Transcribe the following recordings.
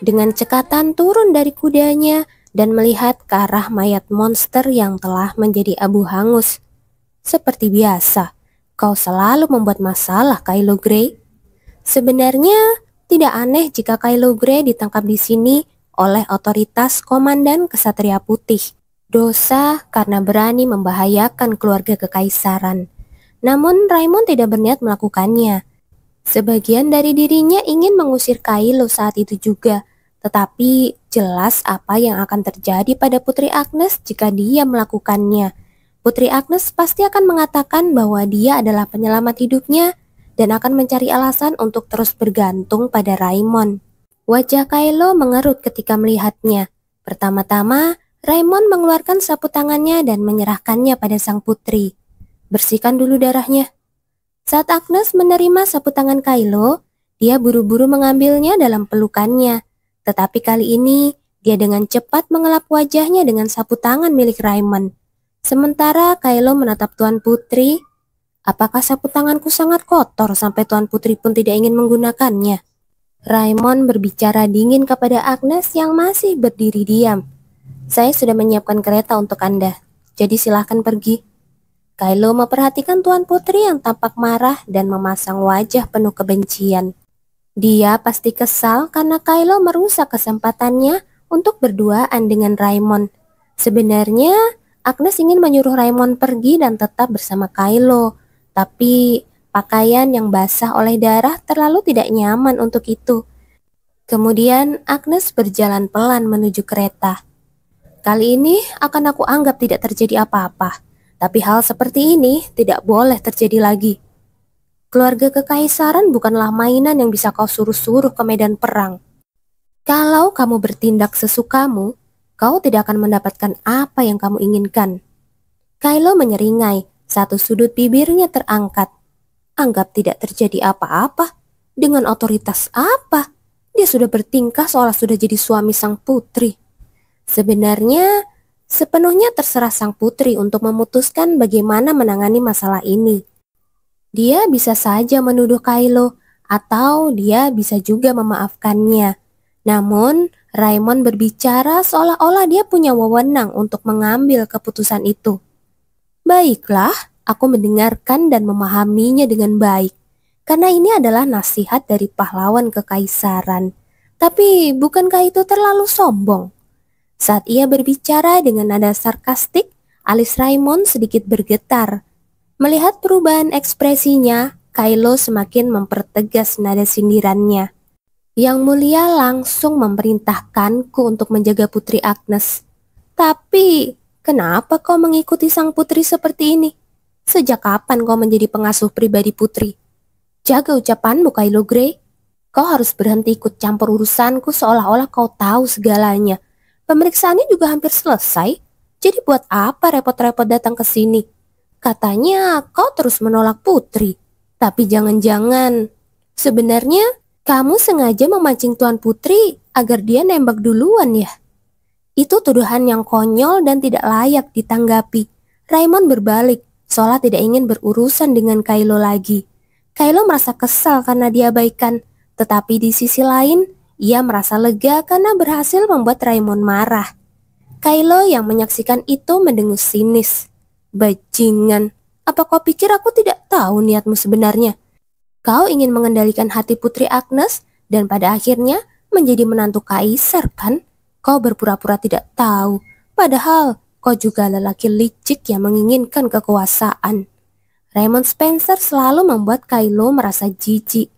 dengan cekatan turun dari kudanya dan melihat ke arah mayat monster yang telah menjadi abu hangus. Seperti biasa, kau selalu membuat masalah, Kylo Grey. Sebenarnya tidak aneh jika Kylo Grey ditangkap di sini oleh otoritas Komandan Kesatria Putih. Dosa karena berani membahayakan keluarga kekaisaran. Namun Raimon tidak berniat melakukannya. Sebagian dari dirinya ingin mengusir Kylo saat itu juga, tetapi jelas apa yang akan terjadi pada Putri Agnes jika dia melakukannya. Putri Agnes pasti akan mengatakan bahwa dia adalah penyelamat hidupnya dan akan mencari alasan untuk terus bergantung pada Raimon. Wajah Kylo mengerut ketika melihatnya. Pertama-tama, Raimon mengeluarkan sapu tangannya dan menyerahkannya pada sang putri. Bersihkan dulu darahnya. Saat Agnes menerima sapu tangan Kylo, dia buru-buru mengambilnya dalam pelukannya. Tetapi kali ini, dia dengan cepat mengelap wajahnya dengan sapu tangan milik Raimon. Sementara Kylo menatap Tuan Putri, apakah sapu tanganku sangat kotor sampai Tuan Putri pun tidak ingin menggunakannya? Raimon berbicara dingin kepada Agnes yang masih berdiri diam. Saya sudah menyiapkan kereta untuk Anda, jadi silahkan pergi. Kylo memperhatikan Tuan Putri yang tampak marah dan memasang wajah penuh kebencian. Dia pasti kesal karena Kylo merusak kesempatannya untuk berduaan dengan Raimon. Sebenarnya Agnes ingin menyuruh Raimon pergi dan tetap bersama Kylo, tapi pakaian yang basah oleh darah terlalu tidak nyaman untuk itu. Kemudian Agnes berjalan pelan menuju kereta. Kali ini akan aku anggap tidak terjadi apa-apa, tapi hal seperti ini tidak boleh terjadi lagi. Keluarga kekaisaran bukanlah mainan yang bisa kau suruh-suruh ke medan perang. Kalau kamu bertindak sesukamu, kau tidak akan mendapatkan apa yang kamu inginkan. Kylo menyeringai, satu sudut bibirnya terangkat. Anggap tidak terjadi apa-apa. Dengan otoritas apa? Dia sudah bertingkah seolah sudah jadi suami sang putri. Sebenarnya, sepenuhnya terserah sang putri untuk memutuskan bagaimana menangani masalah ini. Dia bisa saja menuduh Kylo, atau dia bisa juga memaafkannya. Namun, Raimon berbicara seolah-olah dia punya wewenang untuk mengambil keputusan itu. Baiklah, aku mendengarkan dan memahaminya dengan baik, karena ini adalah nasihat dari pahlawan kekaisaran. Tapi, bukankah itu terlalu sombong? Saat ia berbicara dengan nada sarkastik, alis Raimon sedikit bergetar. Melihat perubahan ekspresinya, Kylo semakin mempertegas nada sindirannya. Yang Mulia langsung memerintahkanku untuk menjaga Putri Agnes. Tapi, kenapa kau mengikuti sang putri seperti ini? Sejak kapan kau menjadi pengasuh pribadi putri? Jaga ucapanmu, Kylo Grey. Kau harus berhenti ikut campur urusanku seolah-olah kau tahu segalanya. Pemeriksaannya juga hampir selesai, jadi buat apa repot-repot datang ke sini? Katanya kau terus menolak putri, tapi jangan-jangan sebenarnya kamu sengaja memancing Tuan Putri agar dia nembak duluan ya? Itu tuduhan yang konyol dan tidak layak ditanggapi. Raimon berbalik, seolah tidak ingin berurusan dengan Kylo lagi. Kylo merasa kesal karena diabaikan, tetapi di sisi lain, ia merasa lega karena berhasil membuat Raimon marah. Kylo yang menyaksikan itu mendengus sinis. Bajingan, apa kau pikir aku tidak tahu niatmu sebenarnya? Kau ingin mengendalikan hati Putri Agnes dan pada akhirnya menjadi menantu kaisar kan? Kau berpura-pura tidak tahu, padahal kau juga lelaki licik yang menginginkan kekuasaan. Raymond Spencer selalu membuat Kylo merasa jijik.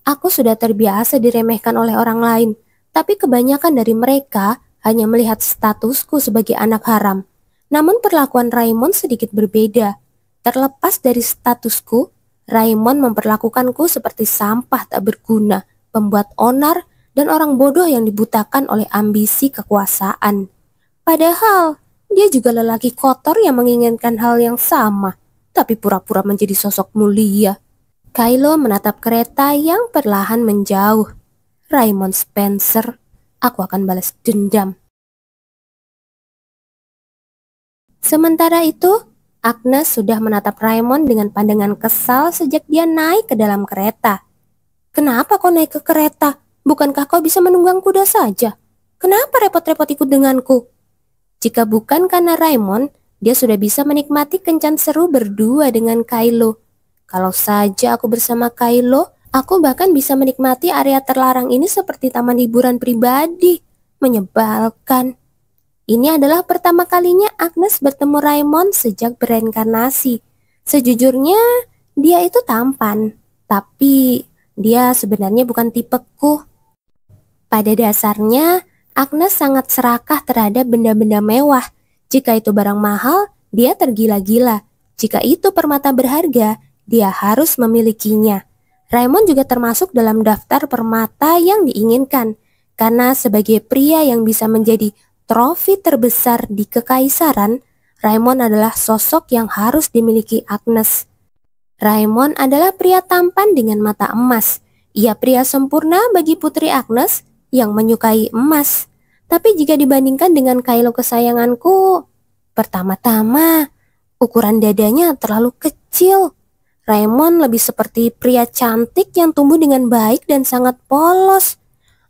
Aku sudah terbiasa diremehkan oleh orang lain, tapi kebanyakan dari mereka hanya melihat statusku sebagai anak haram. Namun perlakuan Raymond sedikit berbeda. Terlepas dari statusku, Raymond memperlakukanku seperti sampah tak berguna, pembuat onar, dan orang bodoh yang dibutakan oleh ambisi kekuasaan. Padahal, dia juga lelaki kotor yang menginginkan hal yang sama, tapi pura-pura menjadi sosok mulia. Kylo menatap kereta yang perlahan menjauh. Raymond Spencer, aku akan balas dendam. Sementara itu, Agnes sudah menatap Raymond dengan pandangan kesal sejak dia naik ke dalam kereta. Kenapa kau naik ke kereta? Bukankah kau bisa menunggang kuda saja? Kenapa repot-repot ikut denganku? Jika bukan karena Raimon, dia sudah bisa menikmati kencan seru berdua dengan Kylo. Kalau saja aku bersama Kylo, aku bahkan bisa menikmati area terlarang ini seperti taman hiburan pribadi. Menyebalkan. Ini adalah pertama kalinya Agnes bertemu Raimon sejak bereinkarnasi. Sejujurnya, dia itu tampan, tapi dia sebenarnya bukan tipeku. Pada dasarnya, Agnes sangat serakah terhadap benda-benda mewah. Jika itu barang mahal, dia tergila-gila. Jika itu permata berharga, dia harus memilikinya. Raimon juga termasuk dalam daftar permata yang diinginkan, karena sebagai pria yang bisa menjadi trofi terbesar di kekaisaran, Raimon adalah sosok yang harus dimiliki Agnes. Raimon adalah pria tampan dengan mata emas. Ia pria sempurna bagi putri Agnes yang menyukai emas. Tapi jika dibandingkan dengan Kylo kesayanganku, pertama-tama, ukuran dadanya terlalu kecil. Raimon lebih seperti pria cantik yang tumbuh dengan baik dan sangat polos.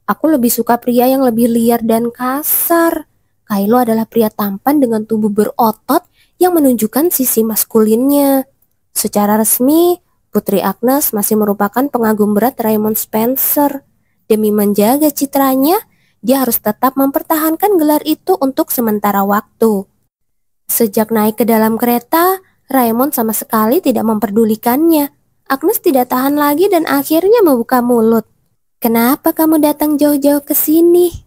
Aku lebih suka pria yang lebih liar dan kasar. Kylo adalah pria tampan dengan tubuh berotot yang menunjukkan sisi maskulinnya. Secara resmi, Putri Agnes masih merupakan pengagum berat Raymond Spencer. Demi menjaga citranya, dia harus tetap mempertahankan gelar itu untuk sementara waktu. Sejak naik ke dalam kereta, Raymond sama sekali tidak memperdulikannya. Agnes tidak tahan lagi dan akhirnya membuka mulut. "Kenapa kamu datang jauh-jauh ke sini?"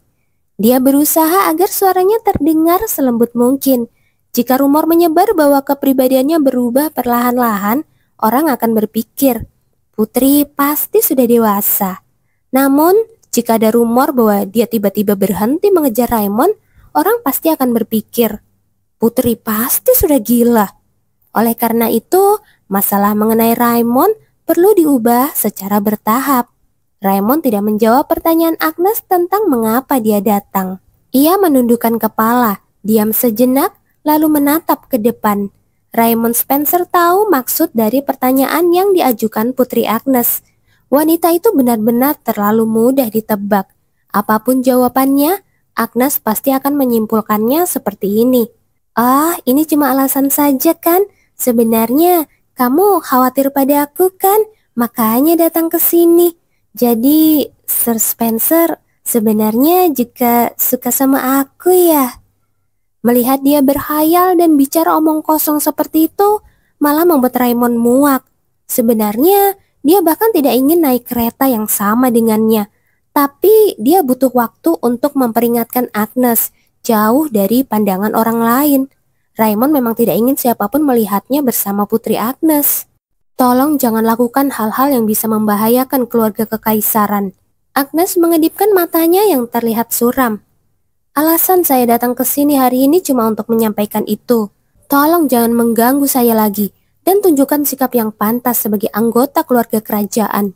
Dia berusaha agar suaranya terdengar selembut mungkin. Jika rumor menyebar bahwa kepribadiannya berubah perlahan-lahan, orang akan berpikir, Putri pasti sudah dewasa. Namun, jika ada rumor bahwa dia tiba-tiba berhenti mengejar Raymond, orang pasti akan berpikir, Putri pasti sudah gila. Oleh karena itu, masalah mengenai Raymond perlu diubah secara bertahap. Raymond tidak menjawab pertanyaan Agnes tentang mengapa dia datang. Ia menundukkan kepala, diam sejenak, lalu menatap ke depan. Raymond Spencer tahu maksud dari pertanyaan yang diajukan Putri Agnes. Wanita itu benar-benar terlalu mudah ditebak. Apapun jawabannya, Agnes pasti akan menyimpulkannya seperti ini. "Ah, ini cuma alasan saja kan? Sebenarnya kamu khawatir pada aku kan? Makanya datang ke sini. Jadi, Sir Spencer sebenarnya juga suka sama aku ya?" Melihat dia berhayal dan bicara omong kosong seperti itu, malah membuat Raymond muak. Sebenarnya, dia bahkan tidak ingin naik kereta yang sama dengannya. Tapi dia butuh waktu untuk memperingatkan Agnes, jauh dari pandangan orang lain. Raymond memang tidak ingin siapapun melihatnya bersama Putri Agnes. "Tolong jangan lakukan hal-hal yang bisa membahayakan keluarga kekaisaran." Agnes mengedipkan matanya yang terlihat suram. "Alasan saya datang ke sini hari ini cuma untuk menyampaikan itu. Tolong jangan mengganggu saya lagi dan tunjukkan sikap yang pantas sebagai anggota keluarga kerajaan."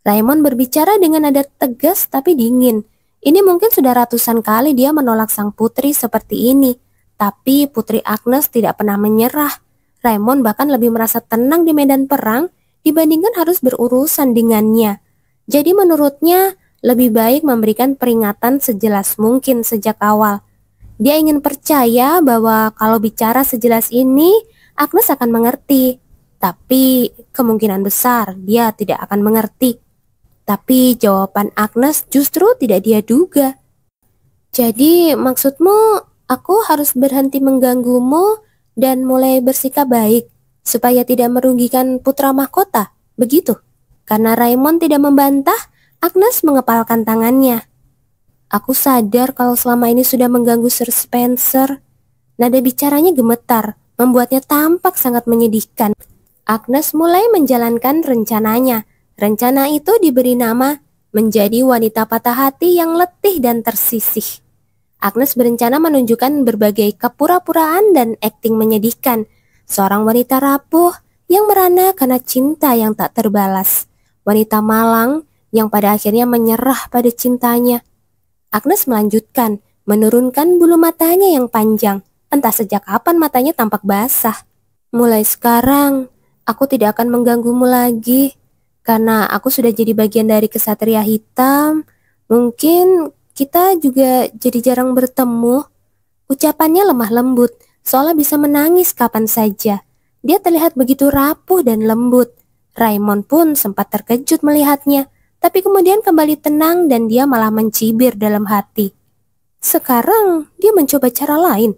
Raymond berbicara dengan nada tegas tapi dingin. Ini mungkin sudah ratusan kali dia menolak sang putri seperti ini. Tapi Putri Agnes tidak pernah menyerah. Raymond bahkan lebih merasa tenang di medan perang dibandingkan harus berurusan dengannya. Jadi menurutnya lebih baik memberikan peringatan sejelas mungkin sejak awal. Dia ingin percaya bahwa kalau bicara sejelas ini, Agnes akan mengerti. Tapi kemungkinan besar dia tidak akan mengerti. Tapi jawaban Agnes justru tidak dia duga. "Jadi maksudmu aku harus berhenti mengganggumu dan mulai bersikap baik supaya tidak merugikan putra mahkota, begitu?" Karena Raymond tidak membantah, Agnes mengepalkan tangannya. "Aku sadar kalau selama ini sudah mengganggu Sir Spencer." Nada bicaranya gemetar, membuatnya tampak sangat menyedihkan. Agnes mulai menjalankan rencananya. Rencana itu diberi nama menjadi wanita patah hati yang letih dan tersisih. Agnes berencana menunjukkan berbagai kepura-puraan dan akting menyedihkan. Seorang wanita rapuh yang merana karena cinta yang tak terbalas. Wanita malang yang pada akhirnya menyerah pada cintanya. Agnes melanjutkan, menurunkan bulu matanya yang panjang. Entah sejak kapan matanya tampak basah. "Mulai sekarang, aku tidak akan mengganggumu lagi. Karena aku sudah jadi bagian dari kesatria hitam, Mungkin kita juga jadi jarang bertemu. Ucapannya lemah lembut, seolah bisa menangis kapan saja. Dia terlihat begitu rapuh dan lembut. Raymond pun sempat terkejut melihatnya, tapi kemudian kembali tenang dan dia malah mencibir dalam hati. Sekarang dia mencoba cara lain.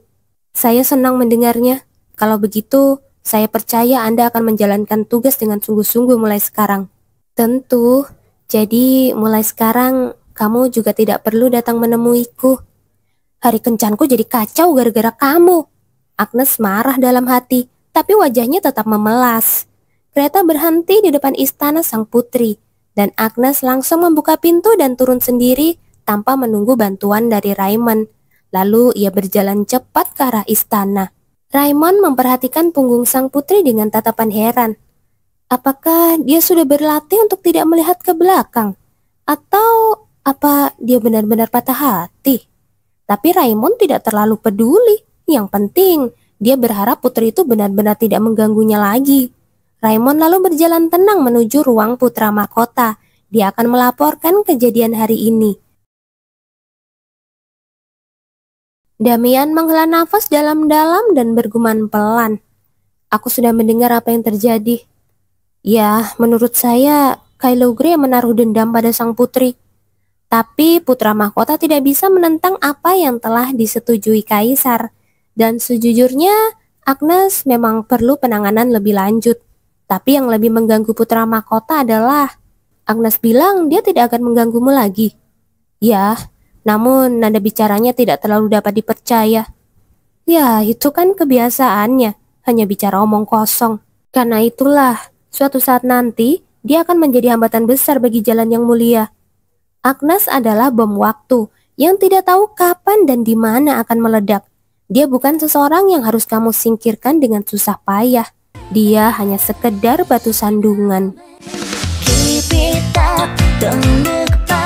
Saya senang mendengarnya. Kalau begitu, saya percaya Anda akan menjalankan tugas dengan sungguh-sungguh mulai sekarang. Tentu, jadi mulai sekarang kamu juga tidak perlu datang menemuiku. Hari kencanku jadi kacau gara-gara kamu. Agnes marah dalam hati, tapi wajahnya tetap memelas. Kereta berhenti di depan istana sang putri, dan Agnes langsung membuka pintu dan turun sendiri tanpa menunggu bantuan dari Raymond. Lalu ia berjalan cepat ke arah istana. Raymond memperhatikan punggung sang putri dengan tatapan heran. Apakah dia sudah berlatih untuk tidak melihat ke belakang? Atau apa dia benar-benar patah hati? Tapi Raymond tidak terlalu peduli. Yang penting, dia berharap putri itu benar-benar tidak mengganggunya lagi. Raymond lalu berjalan tenang menuju ruang putra mahkota. Dia akan melaporkan kejadian hari ini. Damian menghela nafas dalam-dalam dan bergumam pelan. Aku sudah mendengar apa yang terjadi. Ya, menurut saya, Kylo Grey menaruh dendam pada sang putri. Tapi putra mahkota tidak bisa menentang apa yang telah disetujui kaisar. Dan sejujurnya, Agnes memang perlu penanganan lebih lanjut. Tapi yang lebih mengganggu putra mahkota adalah Agnes bilang dia tidak akan mengganggumu lagi. Ya, namun nada bicaranya tidak terlalu dapat dipercaya. Ya, itu kan kebiasaannya, hanya bicara omong kosong. Karena itulah, suatu saat nanti, dia akan menjadi hambatan besar bagi jalan yang mulia. Agnes adalah bom waktu yang tidak tahu kapan dan di mana akan meledak. Dia bukan seseorang yang harus kamu singkirkan dengan susah payah. Dia hanya sekedar batu sandungan. Keep it up, don't look back.